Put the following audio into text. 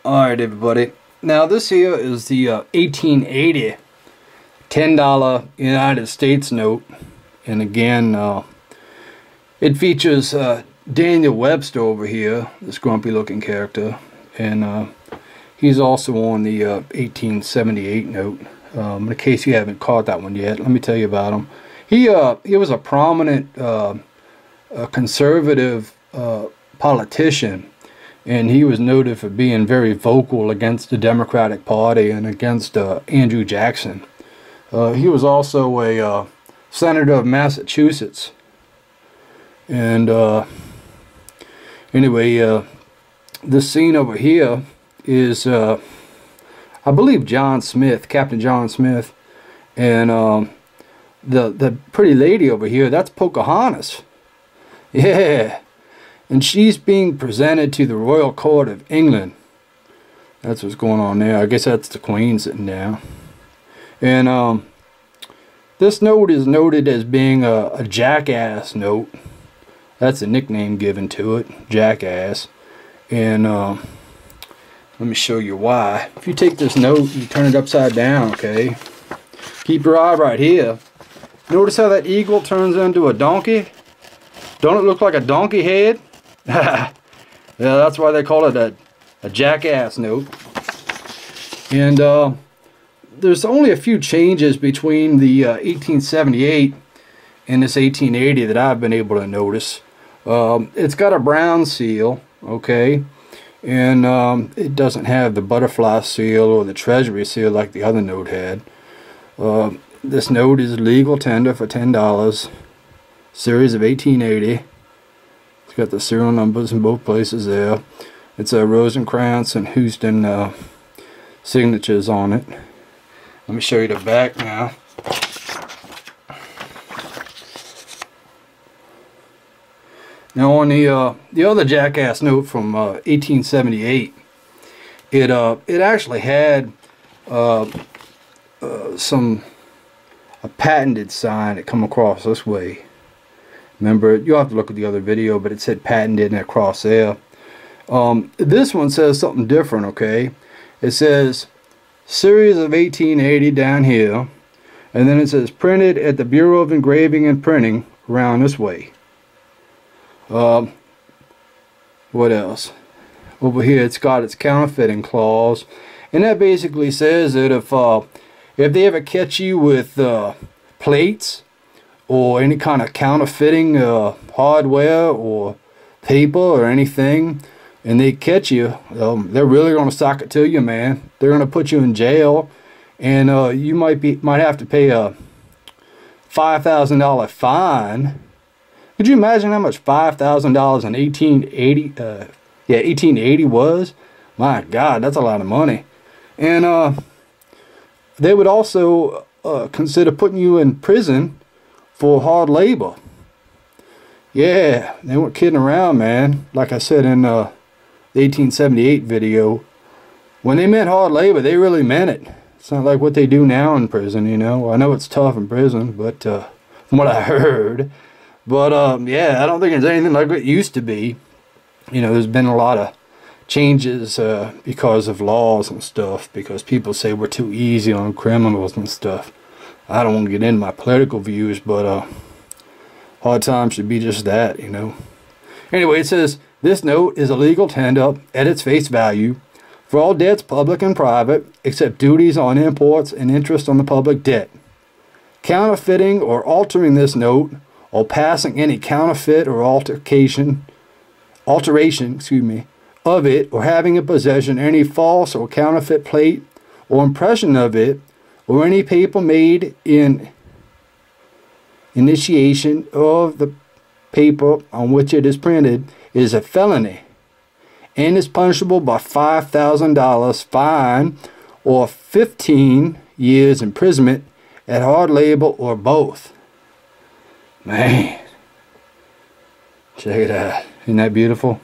Alright everybody, now this here is the 1880 $10 United States note, and again it features Daniel Webster over here, this grumpy looking character, and he's also on the 1878 note. In case you haven't caught that one yet, let me tell you about him. He was a prominent conservative politician, and he was noted for being very vocal against the Democratic Party and against Andrew Jackson. He was also a senator of Massachusetts. And anyway, this scene over here is, I believe, John Smith, Captain John Smith, and the pretty lady over here, that's Pocahontas. Yeah. And she's being presented to the Royal Court of England. That's what's going on there. I guess that's the Queen sitting down. And this note is noted as being a Jackass note. That's a nickname given to it, Jackass. And let me show you why. If you take this note, you turn it upside down, okay? Keep your eye right here. Notice how that eagle turns into a donkey? Don't it look like a donkey head? Yeah, that's why they call it a Jackass note. And there's only a few changes between the 1878 and this 1880 that I've been able to notice. It's got a brown seal, okay, and it doesn't have the butterfly seal or the treasury seal like the other note had. This note is legal tender for $10, series of 1880. It's got the serial numbers in both places there. It's a Rosencrantz and Houston signatures on it. Let me show you the back now. Now on the other Jackass note from 1878, it actually had a patented sign that come across this way. Remember, you'll have to look at the other video, but it said patented and across there. This one says something different, okay? It says series of 1880 down here, and then it says printed at the Bureau of Engraving and Printing around this way. What else? Over here it's got its counterfeiting clause, and that basically says that if they ever catch you with plates or any kind of counterfeiting hardware or paper or anything, and they catch you, they're really going to sock it to you, man. They're going to put you in jail, and you might have to pay a $5,000 fine. Could you imagine how much $5,000 in 1880 was? My God, that's a lot of money. And they would also consider putting you in prison for hard labor. Yeah, they weren't kidding around, man. Like I said in the 1878 video, when they meant hard labor, they really meant it. It's not like what they do now in prison, you know. I know it's tough in prison, but from what I heard. But yeah, I don't think it's anything like it used to be. You know, there's been a lot of changes because of laws and stuff, because people say we're too easy on criminals and stuff. I don't want to get into my political views, but hard times should be just that, you know. Anyway, it says, this note is a legal tender at its face value for all debts public and private, except duties on imports and interest on the public debt. Counterfeiting or altering this note, or passing any counterfeit or alteration, of it, or having in possession any false or counterfeit plate or impression of it, or any paper made in initiation of the paper on which it is printed, is a felony, and is punishable by $5,000 fine or 15 years imprisonment at hard labor or both. Man, check it out. Isn't that beautiful?